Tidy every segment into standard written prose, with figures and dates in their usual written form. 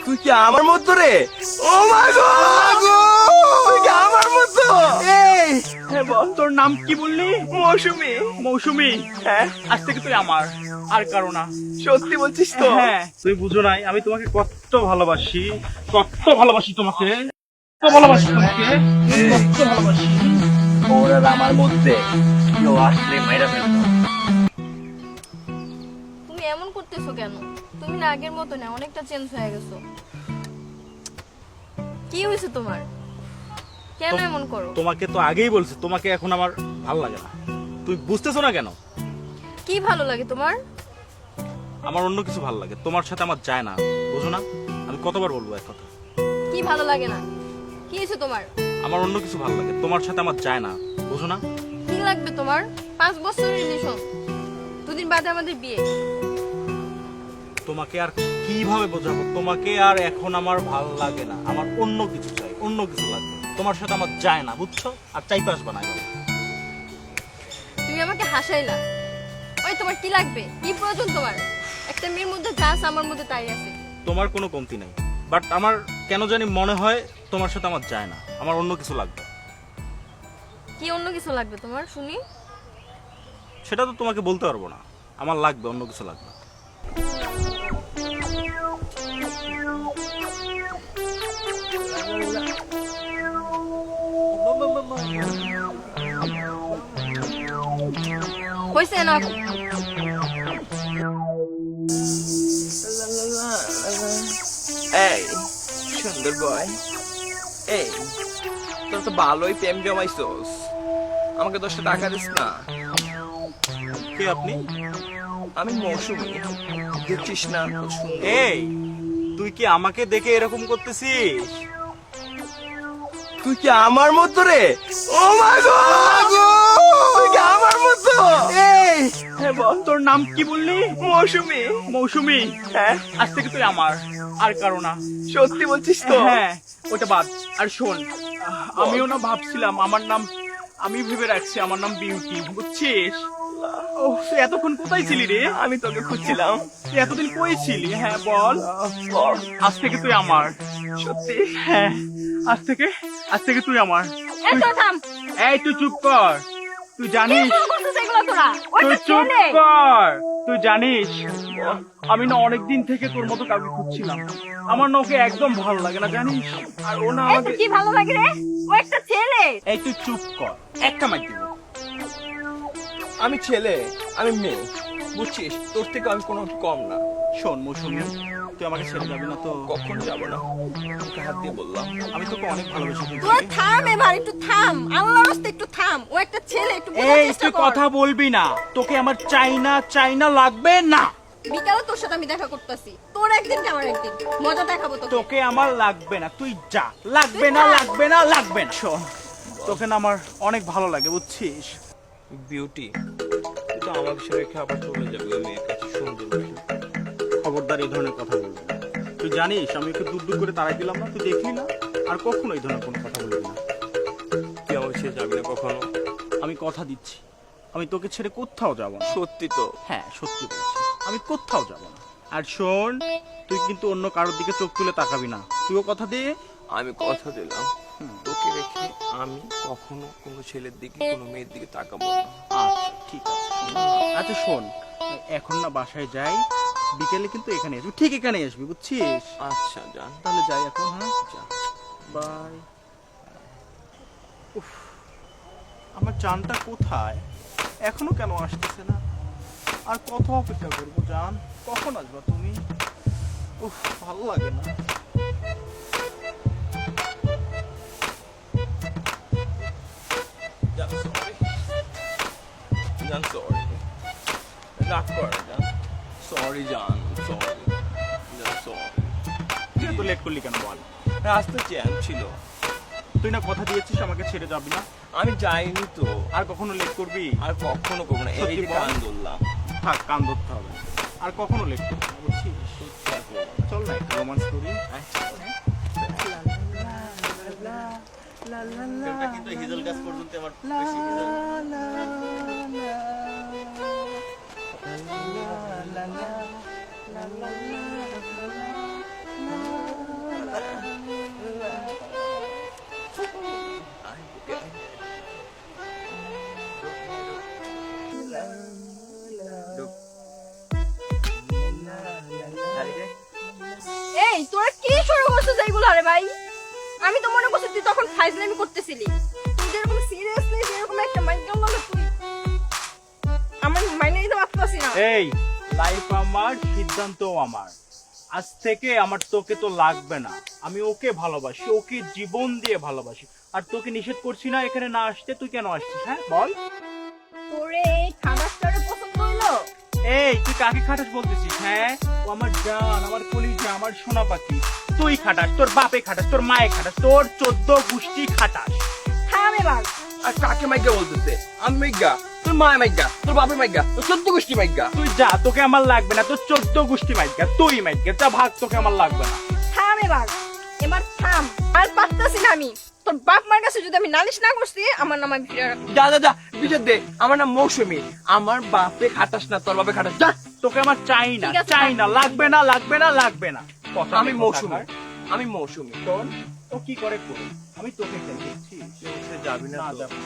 তুই কি আমার মতো রে? ও মা গো, তুই কি আমার মতো? এই হ্যাঁ বল, তোর নাম কি বললি? মৌসুমী। মৌসুমী। হ্যাঁ, আজ থেকে তুই আমার, আর কারো না। সত্যি বলছিস তো? হ্যাঁ, তুই বুঝো নাই আমি তোমাকে কত ভালোবাসি, কত ভালোবাসি তোমাকে, কত ভালোবাসি তোমাকে, কত ভালোবাসি। ওরা আমার মধ্যে কেউ আসলে মাইরা ফেলবো। তুমি এমন করতেছো কেন? তুমি না আগের মতো না, অনেকটা চেঞ্জ হয়ে গেছো। কি হয়েছে তোমার? কেন এমন করো? তোমাকে তো আগেই বলছি তোমাকে এখন আমার ভালো লাগে না, তুই বুঝতেছো না কেন? কি ভালো লাগে তোমার? আমার অন্য কিছু ভালো লাগে, তোমার সাথে আমার যায় না, বুঝো না? আমি কতবার বলবো এক কথা? কি ভালো লাগে না? কি হয়েছে তোমার? আমার অন্য কিছু ভালো লাগে, তোমার সাথে আমার যায় না, বুঝো না? কি লাগবে তোমার? 5 বছরের রিলেশন, দুদিন বাদে আমাদের বিয়ে। তোমাকে আর কিভাবে বোঝাবো? তোমাকে আর এখন আমার ভালো লাগে না, আমার অন্য কিছু চাই, অন্য কিছু লাগবে, তোমার সাথে আমার যায় না, বুঝছো? আর চাইতে আসবা না। তুমি আমাকে হাসাইলা। ওই তোমার কি লাগবে? কি প্রয়োজন তোমার? একটা মেয়ের মধ্যে যা আছে আমার মধ্যে তাই আছে। তোমার কোনো কমতি নেই, বাট আমার কেন জানি মনে হয় তোমার সাথে আমার যায় না, আমার অন্য কিছু লাগবে। কি অন্য কিছু লাগবে তোমার শুনি? সেটা তো তোমাকে বলতে পারবো না, আমার লাগবে, অন্য কিছু লাগবে। হইছে না? এই সুন্দর বয়, এই তোর তো ভালোই প্রেম জমাইছস, আমাকে 10টা টাকা দিস না? কে আপনি? আমি মৌসুমী, দেখছিস না কত সুন্দর? এই তুই কি আমাকে দেখে এরকম করতেছিস? তুই কি আমার মতো রে? ও মা গো, তুই কি আমার মতো? এই হ্যাঁ বল, তোর নাম কি বললি? মৌসুমী। মৌসুমী। হ্যাঁ, আজ থেকে তুই আমার, আর কারো না। সত্যি বলছিস তো? হ্যাঁ, ওটা বাদ। আর শোন, আমিও না ভাবছিলাম আমার নাম, আমি ভেবে রাখছি আমার নাম বিউটি, বুঝছিস? ও তুই এতক্ষণ কোথায় ছিলি রে? আমি তোকে খুঁজছিলাম। তুই এতদিন কই ছিলি? হ্যাঁ বল। বল, আজ থেকে তুই আমার। সত্যি? হ্যাঁ, আজ থেকে তুই আমার। এই তো থাম। এই তুই চুপ কর, তুই জানিস, কি করছিস এগুলো তোরা? তুই ওইটা চুপ ছেলে। কর, তুই জানিস আমি না অনেকদিন থেকে তোর মতো কাউকে খুঁজছিলাম, আমার না ওকে একদম ভালো লাগে না, জানিস? আর ও না এই আমাকে। তো কি ভালো লাগে রে? ও একটা ছেলে। এই তুই চুপ কর, একটা মাইর দিব। আমি ছেলে, আমি মেয়ে, বুঝছিস? তোর থেকে আমি কোনো কম না। শোন মৌসুমী, তুই আমাকে ছেড়ে যাবি না তো? কখন যাবো না, তোকে হাত দিয়ে বললাম। আমি তোকে অনেক ভালোবেসে ফেলছি। তোরা থাম এবার, একটু থাম। আল্লাহর রাস্তায় একটু থাম। ও একটা ছেলে, একটু বোঝার এই চেষ্টা তুই কর। কথা বলবি না, তোকে আমার চাইনা লাগবে না। বিকালে তোর সাথে আমি দেখা করতেছি। তোর একদিন কি আমার একদিন। মজা দেখাবো তোকে। তোকে আমার লাগবে না, তুই যা। লাগবে না, লাগবে না, লাগবে না। শোন, তোকে না আমার অনেক ভালো লাগে, বুঝছিস? বিউটি, তুই তো আমাকে রেখে আবার চলে যাবি ওই মেয়ের কাছে, সুন্দর মেয়ে। খবরদার এই ধরনের কথা বলবি না। তুই জানিস আমি ওকে দূর দূর করে তাড়াই দিলাম না, তুই দেখলি না? আর কখনো এই ধরনের কোনো কথা বলবি না। তুই আমাকে ছেড়ে যাবি না কখনো? আমি কথা দিচ্ছি, আমি তোকে ছেড়ে কোথাও যাব না। সত্যি তো? হ্যাঁ সত্যি বলছি, আমি কোথাও যাব না। আর শোন, তুই কিন্তু অন্য কারোর দিকে চোখ তুলে তাকাবি না, তুইও কথা দে। আমি কথা দিলাম, তোকে রেখে আমি কখনো কোনো ছেলের দিকে, কোনো মেয়ের দিকে তাকাবো না। আচ্ছা ঠিক আছে। আচ্ছা শোন, এখন না বাসায় যাই, বিকেলে কিন্তু এখানে আসবি, ঠিক এখানে আসবি, বুঝছিস? আচ্ছা জান, তাহলে যাই এখন। হ্যাঁ যা। বাই। উফ, আমার জানটা কোথায়? এখনো কেন আসতেছে না? আর কত অপেক্ষা করবো জান? কখন আসবা তুমি? উফ, ভালো লাগে না। জান সরি, জান সরি, রাগ কর না জান, সরি জান, সরি জান, সরি। তুই এত লেট করলি কেন বল? রাস্তা জ্যাম ছিল। তুই না কথা দিয়েছিস আমাকে ছেড়ে যাবি না, আমি যাইনি তো, আর কখনো লেট করবি? আর কখনো করবো না। এই সত্যি যে বল। কান ধরলাম, থাক, কান ধরতে হবে না। আর কখনো লেট করবি না, বুঝছিস? সত্যি আর করবো না। চল না একটু রোমান্স করি। আচ্ছা, এটা কিন্তু হিজল গাছ পর্যন্ত আমার বেশি এই তোরা কি শুরু করছিস এইগুলো? আরে ভাই, আমি তো মনে করছি তুই তখন ফাইজলামি করতেছিলি। তুই যেরকম সিরিয়াসলি যেরকম একটা মাইন্ড গেল তুই আমার মাইনে নিতে পারতাছি না। এই লাইফ আমার, সিদ্ধান্ত আমার। আজ থেকে আমার তোকে তো লাগবে না। আমি ওকে ভালোবাসি, ওকে জীবন দিয়ে ভালোবাসি। আর তোকে নিষেধ করছি না এখানে না আসতে। তুই কেন আসছিস? হ্যাঁ বল। তোরে এই খাবারটারে পছন্দ হলো? এই তুই কাকে খাটাস বলতেছিস? হ্যাঁ, ও আমার জান, আমার কলিজা, আমার সোনা পাখি। তুই খাটাস, তোর বাপে খাটাস, তোর মায়ে খাটাস, তোর 14 গোষ্ঠী খাটাস। থাম এবার। আর কাকে মাইগা বলতেছে? আমি মাইগা, তোর মা মাইগা, তোর বাপে মাইগা, তোর 14 গোষ্ঠী মাইগা। তুই যা, তোকে আমার লাগবে না। তোর 14 গোষ্ঠী মাইকা, তুই মাইকা, যা ভাগ, তোকে আমার লাগবে না। থাম এবার, এবার থাম। আর পারতাছি না আমি। তোর বাপ মার কাছে যদি আমি নালিশ না করছি, আমার নাম আমি ফিরে রাখবো। যা যা যা, বিচার দে। আমার নাম মৌসুমী। আমার বাপে খাটাস না, তোর বাপে খাটাস। যা। তোকে আমার চাই না, ঠিক আছে, চাই না, লাগবে না, লাগবে না, লাগবে না। কথা আমি নেই, মৌসুমী, কথা নয়। আমি মৌসুমী। শোন, ও কি করে করুন, আমি তোকে চাই, দেখছিস? যাবি না না, তো? যাব না।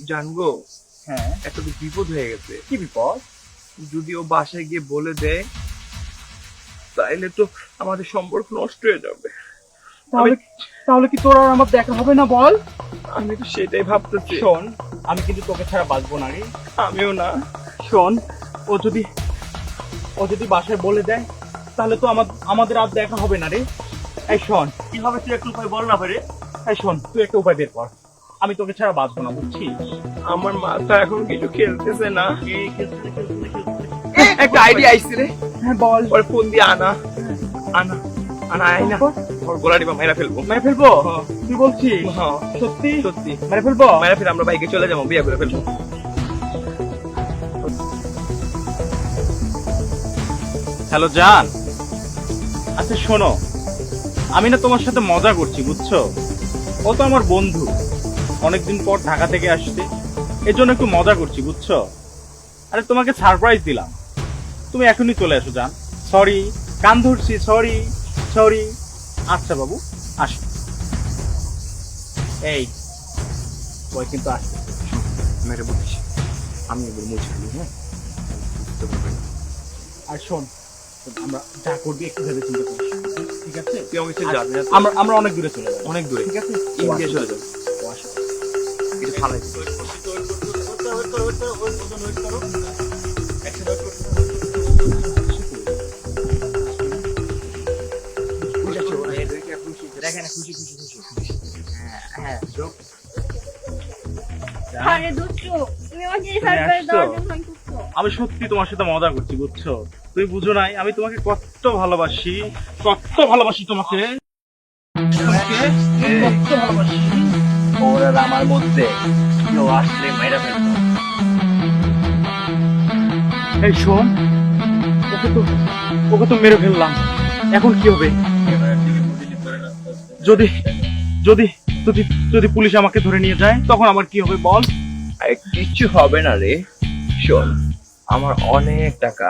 জানবো হ্যাঁ, একটা তো বিপদ হয়ে গেছে। কি বিপদ? যদি ও বাসায় গিয়ে বলে দেয়, তাইলে তো আমাদের সম্পর্ক নষ্ট হয়ে যাবে। তাহলে তাহলে কি তোর আর আমার দেখা হবে না? বল। আমি তো সেটাই ভাবতেছি। শোন, আমি কিন্তু তোকে ছাড়া বাঁচবো না রে। আমিও না। শোন, ও যদি বাসায় বলে দেয়, তাহলে তো আমাদের আর দেখা হবে না রে। এই শোন, কি হবে তুই একটু উপায় বল না ভাই রে। এই শোন, তুই একটা উপায় বের কর। আমি তোকে ছাড়া বাঁচবো না, বুঝছিস? আমার মাথা এখন কিছু খেলতেছে না। এই খেলতে খেলতে খেলতে একটা আইডিয়া আইছে রে। হ্যাঁ বল। ওর ফোন দিয়ে আনা আনা আনা আইনা ওর গোলা ডিবা মাইরা ফেলবো। মেরে ফেলবো? হ্যাঁ। তুই বলছিস? হ্যাঁ, সত্যি? সত্যি মেরে ফেলবো? মাইরা ফেলে আমরা বাইকে চলে যাবো, বিয়ে করে ফেলবো। হ্যালো জান, আচ্ছা শোনো, আমি না তোমার সাথে মজা করছি, বুঝছো? ও তো আমার বন্ধু, অনেকদিন পর ঢাকা থেকে আসছে, এর জন্য একটু মজা করছি, বুঝছো? আরে তোমাকে সারপ্রাইজ দিলাম, তুমি এখনই চলে এসো জান। সরি, কান ধরছি, সরি সরি। আচ্ছা বাবু, আসো। এই ওই কিন্তু আসছে। মেরে বলিস আমি এবার মুছে ফেলি। হ্যাঁ, বুঝতে পারবে না। আর শোন, আমরা যা করবি একটু ভেবে চিন্তা করিস, ঠিক আছে? তুই আমাকে ছেড়ে যাবি না তো? আমরা অনেক দূরে চলে যাবো, অনেক দূরে, ঠিক আছে? ইন্ডিয়া চলে যাবো। ও আসো। এটা ফালাই দিবো। দেখেন খুশি খুশি খুশি। হ্যাঁ যোগ। আরে দুষ্টু, তুমি আমাকে এই তুমি সারপ্রাইজ আসছো? দেওয়ার জন্য ফোন করছো? আমি সত্যি তোমার সাথে মজা করছি, বুঝছো? তুমি বুঝো নাই আমি তোমাকে কত ভালোবাসি, কত ভালোবাসি তোমাকে। কত ভালোবাসি। ওর আর আমার মধ্যে কেউ আসলে মাইরা ফেলবো। এই শোন, ওকে তো মেরে ফেললাম, এখন কি হবে? যদি যদি যদি যদি পুলিশ আমাকে ধরে নিয়ে যায়, তখন আমার কি হবে বল? আরে কিচ্ছু হবে না রে। শোন, আমার অনেক টাকা,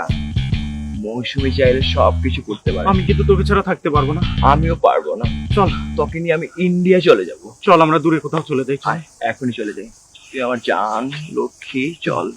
মৌসুমী চাইলে সবকিছু করতে পারে। আমি কিন্তু তোকে ছাড়া থাকতে পারবো না। আমিও পারবো না। চল তোকে নিয়ে আমি ইন্ডিয়া চলে যাব। চল, আমরা দূরে কোথাও চলে যাই। আয়, এখনই চলে যাই। তুই আমার জান, লক্ষ্মী, চল।